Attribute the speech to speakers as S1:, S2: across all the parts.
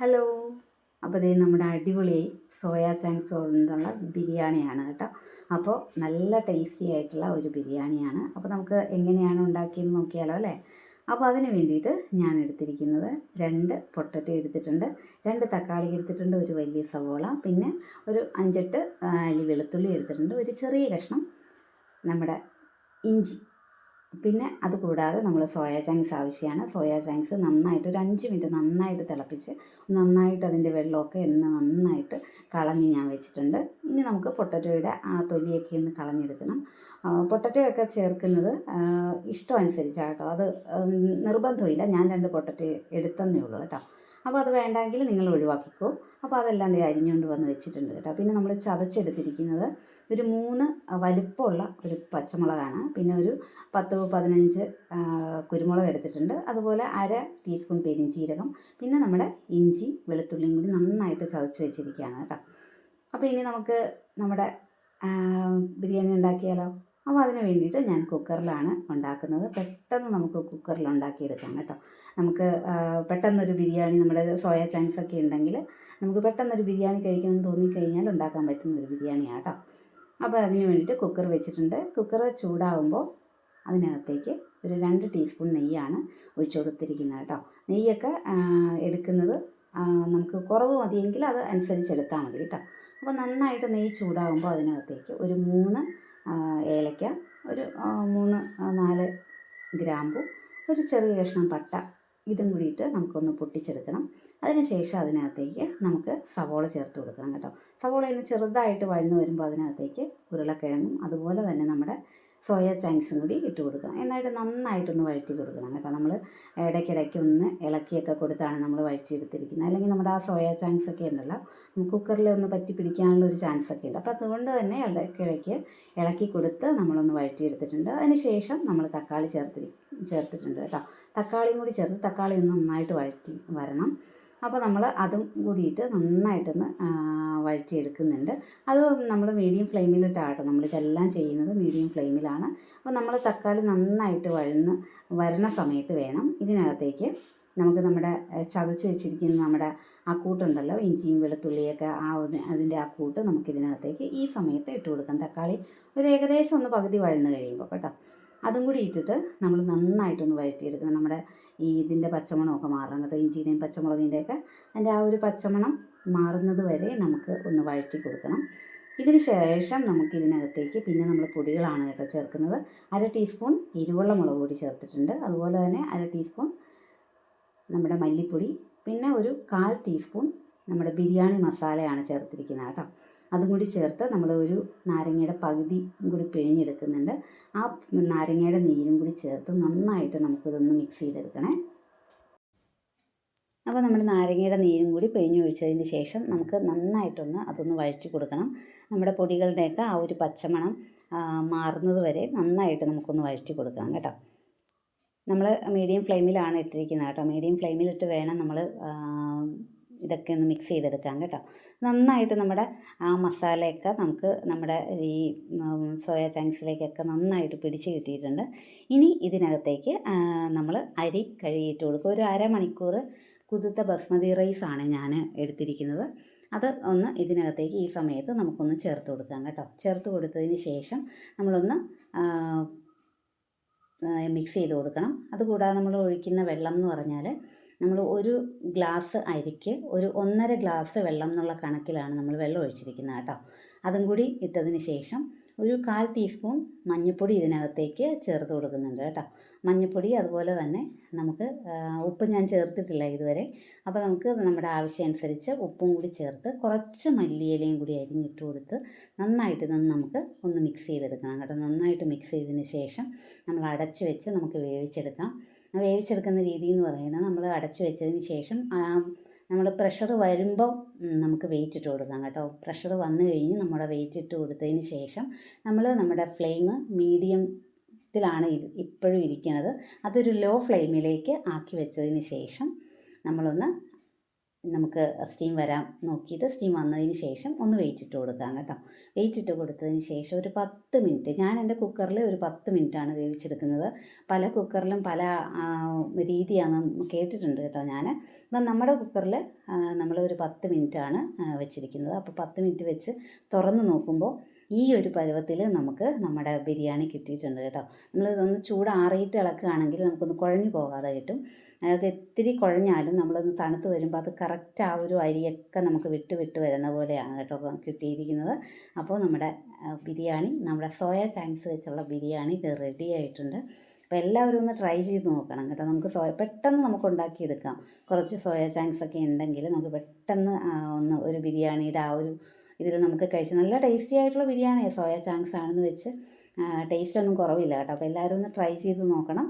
S1: Hello. അപ്പോൾ ദേ നമ്മുടെ അടിപൊളി സോയാ ചങ്ക്സ് കൊണ്ടുള്ള ബിരിയാണിയാണ് കേട്ടോ. അപ്പോൾ നല്ല ടേസ്റ്റി ആയിട്ടുള്ള ഒരു ബിരിയാണിയാണ്. അപ്പോൾ നമുക്ക് എങ്ങനെയാണ് ഉണ്ടാക്കിയെന്ന് നോക്കിയാലോ അല്ലേ. അപ്പോൾ അതിന് വേണ്ടിയിട്ട് ഞാൻ എടുത്തിരിക്കുന്നത് 2 പൊട്ടറ്റോ എടുത്തിട്ടുണ്ട്, 2 തക്കാളി എടുത്തിട്ടുണ്ട്, ഒരു വലിയ സവോള, പിന്നെ ഒരു 5-8 അല്ലി വെളുത്തുള്ളി എടുത്തിട്ടുണ്ട്, ഒരു ചെറിയ കഷ്ണം നമ്മുടെ ഇഞ്ചി. പിന്നെ അതുകൂടാതെ നമ്മൾ സോയാ ചങ്ക്സ് ആവശ്യമാണ്. സോയാ ചങ്ക്സ് നന്നായിട്ട് ഒരു 5 മിനിറ്റ് നന്നായിട്ട് തിളപ്പിച്ച് നന്നായിട്ട് അതിൻ്റെ വെള്ളമൊക്കെ നന്നായിട്ട് കളഞ്ഞ് ഞാൻ വെച്ചിട്ടുണ്ട്. ഇനി നമുക്ക് പൊട്ടറ്റോയുടെ ആ തൊലിയൊക്കെ ഒന്ന് കളഞ്ഞെടുക്കണം. പൊട്ടറ്റോ ഒക്കെ ചേർക്കുന്നത് ഇഷ്ടം അനുസരിച്ചാണ് കേട്ടോ. അത് നിർബന്ധമില്ല. ഞാൻ 2 പൊട്ടറ്റോ എടുത്തന്നേ ഉള്ളൂ കേട്ടോ. അപ്പോൾ അത് വേണ്ടെങ്കിൽ നിങ്ങൾ ഒഴിവാക്കിക്കോ. അപ്പോൾ അതെല്ലാം അരിഞ്ഞുകൊണ്ട് വന്ന് വെച്ചിട്ടുണ്ട് കേട്ടോ. പിന്നെ നമ്മൾ ചതച്ചെടുത്തിരിക്കുന്നത് ഒരു 3 വലിപ്പമുള്ള ഒരു പച്ചമുളകാണ്. പിന്നെ ഒരു 10-15 കുരുമുളക് എടുത്തിട്ടുണ്ട്. അതുപോലെ 1/2 ടീസ്പൂൺ പെരിഞ്ചീരകം, പിന്നെ നമ്മുടെ ഇഞ്ചി വെളുത്തുള്ളിയും കൂടി നന്നായിട്ട് ചതച്ച് വെച്ചിരിക്കുകയാണ് കേട്ടോ. അപ്പോൾ ഇനി നമുക്ക് നമ്മുടെ ബിരിയാണി ഉണ്ടാക്കിയാലോ. അപ്പോൾ അതിന് വേണ്ടിയിട്ട് ഞാൻ കുക്കറിലാണ് ഉണ്ടാക്കുന്നത്. പെട്ടെന്ന് നമുക്ക് കുക്കറിൽ ഉണ്ടാക്കിയെടുക്കാം കേട്ടോ. നമുക്ക് പെട്ടെന്നൊരു ബിരിയാണി, നമ്മുടെ സോയ ചങ്ക്സ് ഒക്കെ ഉണ്ടെങ്കിൽ നമുക്ക് പെട്ടെന്നൊരു ബിരിയാണി കഴിക്കണമെന്ന് തോന്നിക്കഴിഞ്ഞാൽ ഉണ്ടാക്കാൻ പറ്റുന്ന ഒരു ബിരിയാണിയാണ് കേട്ടോ. അപ്പോൾ അതിന് വേണ്ടിയിട്ട് കുക്കർ വെച്ചിട്ടുണ്ട്. കുക്കർ ചൂടാവുമ്പോൾ അതിനകത്തേക്ക് ഒരു 2 ടീസ്പൂൺ നെയ്യാണ് ഒഴിച്ചു കൊടുത്തിരിക്കുന്നത് കേട്ടോ. നെയ്യൊക്കെ എടുക്കുന്നത് നമുക്ക് കുറവ് മതിയെങ്കിൽ അത് അനുസരിച്ചെടുത്താൽ മതി കേട്ടോ. അപ്പോൾ നന്നായിട്ട് നെയ്യ് ചൂടാകുമ്പോൾ അതിനകത്തേക്ക് ഒരു 3 ഏലക്ക, ഒരു 3-4 ഗ്രാമ്പു, ഒരു ചെറിയ കഷ്ണം പട്ട, ഇതും കൂടിയിട്ട് നമുക്കൊന്ന് പൊട്ടിച്ചെടുക്കണം. അതിന് ശേഷം അതിനകത്തേക്ക് നമുക്ക് സവോള ചേർത്ത് കൊടുക്കണം കേട്ടോ. സവോള ഇന്ന് ചെറുതായിട്ട് വഴന്ന് വരുമ്പോൾ അതിനകത്തേക്ക് ഉരുളക്കിഴങ്ങും അതുപോലെ തന്നെ നമ്മുടെ സോയ ചങ്ക്സും കൂടി ഇട്ട് കൊടുക്കണം. എന്നിട്ട് നന്നായിട്ടൊന്ന് വഴറ്റി കൊടുക്കണം കേട്ടോ. നമ്മൾ ഇടയ്ക്കിടയ്ക്ക് ഒന്ന് ഇളക്കിയൊക്കെ കൊടുത്താണ് നമ്മൾ വഴറ്റിയെടുത്തിരിക്കുന്നത്. അല്ലെങ്കിൽ നമ്മുടെ ആ സോയ ചങ്ക്സ് ഒക്കെ ഉണ്ടല്ലോ, കുക്കറിൽ ഒന്ന് പറ്റി പിടിക്കാനുള്ള ഒരു ചാൻസ് ഒക്കെ ഉണ്ട്. അപ്പോൾ അതുകൊണ്ട് തന്നെ ഇടയ്ക്കിടയ്ക്ക് ഇളക്കി കൊടുത്ത് നമ്മളൊന്ന് വഴറ്റിയെടുത്തിട്ടുണ്ട്. അതിന് ശേഷം നമ്മൾ തക്കാളി ചേർത്തിട്ടുണ്ട് കേട്ടോ. തക്കാളിയും കൂടി ചേർത്ത് തക്കാളി ഒന്ന് നന്നായിട്ട് വഴറ്റി വരണം. അപ്പോൾ നമ്മൾ അതും കൂടിയിട്ട് നന്നായിട്ടൊന്ന് വഴറ്റിയെടുക്കുന്നുണ്ട്. അത് നമ്മൾ മീഡിയം ഫ്ലെയിമിലിട്ടാട്ടോ നമ്മളിതെല്ലാം ചെയ്യുന്നത്, മീഡിയം ഫ്ലെയിമിലാണ്. അപ്പോൾ നമ്മൾ തക്കാളി നന്നായിട്ട് വരണ സമയത്ത് വേണം ഇതിനകത്തേക്ക് നമുക്ക് നമ്മുടെ ചതച്ച് വെച്ചിരിക്കുന്ന നമ്മുടെ ആ കൂട്ടുണ്ടല്ലോ, ഇഞ്ചിയും വെളുത്തുള്ളിയൊക്കെ അതിൻ്റെ ആ കൂട്ട് നമുക്കിതിനകത്തേക്ക് ഈ സമയത്ത് ഇട്ട് കൊടുക്കാം. തക്കാളി ഒരു ഏകദേശം ഒന്ന് പകുതി വഴന്ന് കഴിയുമ്പോൾ കേട്ടോ. അതും കൂടി ഇട്ടിട്ട് നമ്മൾ നന്നായിട്ടൊന്ന് വഴറ്റിയെടുക്കണം. നമ്മുടെ ഇതിൻ്റെ പച്ചമണമൊക്കെ മാറണം കേട്ടോ. ഇഞ്ചിയുടെയും പച്ചമുളകിൻ്റെയൊക്കെ അതിൻ്റെ ആ ഒരു പച്ചമണം മാറുന്നത് വരെ നമുക്ക് ഒന്ന് വഴറ്റി കൊടുക്കണം. ഇതിന് ശേഷം നമുക്കിതിനകത്തേക്ക് പിന്നെ നമ്മൾ പൊടികളാണ് കേട്ടോ ചേർക്കുന്നത്. 1/2 ടീസ്പൂൺ എരിവുള്ള മുളക് പൊടി ചേർത്തിട്ടുണ്ട്. അതുപോലെ തന്നെ 1/2 ടീസ്പൂൺ നമ്മുടെ മല്ലിപ്പൊടി, പിന്നെ ഒരു 1/4 ടീസ്പൂൺ നമ്മുടെ ബിരിയാണി മസാലയാണ് ചേർത്തിരിക്കുന്നത് കേട്ടോ. അതും കൂടി ചേർത്ത് നമ്മൾ ഒരു നാരങ്ങയുടെ പകുതി കൂടി പിഴിഞ്ഞെടുക്കുന്നുണ്ട്. ആ നാരങ്ങയുടെ നീരും കൂടി ചേർത്ത് നന്നായിട്ട് നമുക്കിതൊന്ന് മിക്സ് ചെയ്തെടുക്കണേ. അപ്പോൾ നമ്മൾ നാരങ്ങയുടെ നീരും കൂടി പിഴിഞ്ഞൊഴിച്ചതിന് ശേഷം നമുക്ക് നന്നായിട്ടൊന്ന് അതൊന്ന് വഴറ്റി കൊടുക്കണം. നമ്മുടെ പൊടികളുടെയൊക്കെ ആ ഒരു പച്ചമണം മാറുന്നത് വരെ നന്നായിട്ട് നമുക്കൊന്ന് വഴറ്റി കൊടുക്കണം കേട്ടോ. നമ്മൾ മീഡിയം ഫ്ലെയിമിലാണ് ഇട്ടിരിക്കുന്നത് കേട്ടോ. മീഡിയം ഫ്ലെയിമിലിട്ട് വേണം നമ്മൾ ഇതൊക്കെ ഒന്ന് മിക്സ് ചെയ്തെടുക്കാം കേട്ടോ. നന്നായിട്ട് നമ്മുടെ ആ മസാലയൊക്കെ നമുക്ക് നമ്മുടെ ഈ സോയ ചങ്ക്സിലേക്കൊക്കെ നന്നായിട്ട് പിടിച്ച് കിട്ടിയിട്ടുണ്ട്. ഇനി ഇതിനകത്തേക്ക് നമ്മൾ അരി കഴുകിയിട്ട് കൊടുക്കുക. ഒരു 1/2 മണിക്കൂർ കുതിർത്ത ബസ്മതി റൈസാണ് ഞാൻ എടുത്തിരിക്കുന്നത്. അത് ഒന്ന് ഇതിനകത്തേക്ക് ഈ സമയത്ത് നമുക്കൊന്ന് ചേർത്ത് കൊടുക്കാം കേട്ടോ. ചേർത്ത് കൊടുത്തതിന് ശേഷം നമ്മളൊന്ന് മിക്സ് ചെയ്ത് കൊടുക്കണം. അതുകൂടാതെ നമ്മൾ ഒഴിക്കുന്ന വെള്ളം എന്ന് പറഞ്ഞാൽ നമ്മൾ ഒരു ഗ്ലാസ് അരിക്ക് ഒരു 1.5 ഗ്ലാസ് വെള്ളം എന്നുള്ള കണക്കിലാണ് നമ്മൾ വെള്ളം ഒഴിച്ചിരിക്കുന്നത് കേട്ടോ. അതും കൂടി ഇട്ടതിന് ശേഷം ഒരു 1/4 ടീസ്പൂൺ മഞ്ഞൾപ്പൊടി ഇതിനകത്തേക്ക് ചേർത്ത് കൊടുക്കുന്നുണ്ട് കേട്ടോ. മഞ്ഞൾപ്പൊടി അതുപോലെ തന്നെ നമുക്ക് ഉപ്പ് ഞാൻ ചേർത്തിട്ടില്ല ഇതുവരെ. അപ്പോൾ നമുക്ക് നമ്മുടെ ആവശ്യം അനുസരിച്ച് ഉപ്പും കൂടി ചേർത്ത് കുറച്ച് മല്ലിയിലയും കൂടി അരിഞ്ഞിട്ട് കൊടുത്ത് നന്നായിട്ട് നമുക്ക് ഒന്ന് മിക്സ് ചെയ്തെടുക്കണം കേട്ടോ. നന്നായിട്ട് മിക്സ് ചെയ്തതിന് ശേഷം നമ്മൾ അടച്ച് വെച്ച് നമുക്ക് വേവിച്ചെടുക്കുന്ന രീതി എന്ന് പറയുന്നത്, നമ്മൾ അടച്ച് വെച്ചതിന് ശേഷം നമ്മൾ പ്രഷർ വരുമ്പോൾ നമുക്ക് വെയിറ്റ് ഇട്ട് കൊടുക്കാം കേട്ടോ. പ്രഷർ വന്നു കഴിഞ്ഞ് നമ്മുടെ വെയിറ്റ് ഇട്ട് കൊടുത്തതിന് ശേഷം നമ്മുടെ ഫ്ലെയിം മീഡിയത്തിലാണ് ഇപ്പോഴും ഇരിക്കുന്നത്. അതൊരു ലോ ഫ്ലെയിമിലേക്ക് ആക്കി വെച്ചതിന് ശേഷം നമ്മളൊന്ന് നമുക്ക് സ്റ്റീം വരാൻ നോക്കിയിട്ട് സ്റ്റീം വന്നതിന് ശേഷം ഒന്ന് വെയിറ്റ് ഇട്ട് കൊടുക്കാം കേട്ടോ. വെയിറ്റ് ഇട്ട് കൊടുത്തതിന് ശേഷം ഒരു 10 മിനിറ്റ്, ഞാൻ എൻ്റെ കുക്കറിൽ ഒരു 10 മിനിറ്റാണ് വേവിച്ചെടുക്കുന്നത്. പല കുക്കറിലും പല രീതിയാണ് കേട്ടിട്ടുണ്ട് കേട്ടോ ഞാൻ. അപ്പം നമ്മുടെ കുക്കറിൽ നമ്മൾ ഒരു 10 മിനിറ്റാണ് വെച്ചിരിക്കുന്നത്. അപ്പോൾ 10 മിനിറ്റ് വെച്ച് തുറന്ന് നോക്കുമ്പോൾ ഈ ഒരു പരുവത്തിൽ നമുക്ക് നമ്മുടെ ബിരിയാണി കിട്ടിയിട്ടുണ്ട് കേട്ടോ. നമ്മളിതൊന്ന് ചൂടാറിയിട്ട് ഇളക്കുകയാണെങ്കിൽ നമുക്കൊന്ന് കുഴഞ്ഞു പോകാതെ കിട്ടും. അത് ഇത്തിരി കുഴഞ്ഞാലും നമ്മളൊന്ന് തണുത്ത് വരുമ്പോൾ അത് കറക്റ്റ് ആ ഒരു അരിയൊക്കെ നമുക്ക് വിട്ട് വിട്ട് വരുന്ന പോലെയാണ് കേട്ടോ കിട്ടിയിരിക്കുന്നത്. അപ്പോൾ നമ്മുടെ ബിരിയാണി, നമ്മുടെ സോയ ചാങ്ക്സ് വെച്ചുള്ള ബിരിയാണി ഇത് റെഡി ആയിട്ടുണ്ട്. അപ്പോൾ എല്ലാവരും ഒന്ന് ട്രൈ ചെയ്ത് നോക്കണം കേട്ടോ. നമുക്ക് പെട്ടെന്ന് നമുക്ക് ഉണ്ടാക്കിയെടുക്കാം. കുറച്ച് സോയ ചാങ്ക്സ് ഒക്കെ ഉണ്ടെങ്കിൽ നമുക്ക് പെട്ടെന്ന് ഒന്ന് ഒരു ബിരിയാണിയുടെ ആ ഒരു ഇതിൽ നമുക്ക് കഴിച്ച് നല്ല ടേസ്റ്റി ആയിട്ടുള്ള ബിരിയാണിയാണ്. സോയ ചാങ്ക്സ് ആണെന്ന് വെച്ച് ടേസ്റ്റ് ഒന്നും കുറവില്ല കേട്ടോ. അപ്പോൾ എല്ലാവരും ഒന്ന് ട്രൈ ചെയ്ത് നോക്കണം.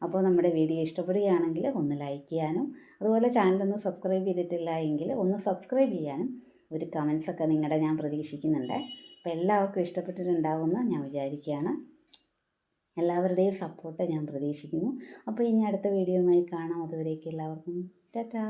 S1: അപ്പോൾ നമ്മുടെ വീഡിയോ ഇഷ്ടപ്പെടുകയാണെങ്കിൽ ഒന്ന് ലൈക്ക് ചെയ്യാനും അതുപോലെ ചാനലൊന്ന് സബ്സ്ക്രൈബ് ചെയ്തിട്ടില്ല എങ്കിൽ ഒന്ന് സബ്സ്ക്രൈബ് ചെയ്യാനും ഒരു കമൻസൊക്കെ നിങ്ങളുടെ ഞാൻ പ്രതീക്ഷിക്കുന്നുണ്ട്. അപ്പോൾ എല്ലാവർക്കും ഇഷ്ടപ്പെട്ടിട്ടുണ്ടാവുമെന്ന് ഞാൻ വിചാരിക്കുകയാണ്. എല്ലാവരുടെയും സപ്പോർട്ട് ഞാൻ പ്രതീക്ഷിക്കുന്നു. അപ്പോൾ ഇനി അടുത്ത വീഡിയോയുമായി കാണാം. അതുവരേക്കും എല്ലാവർക്കും ടാറ്റാ.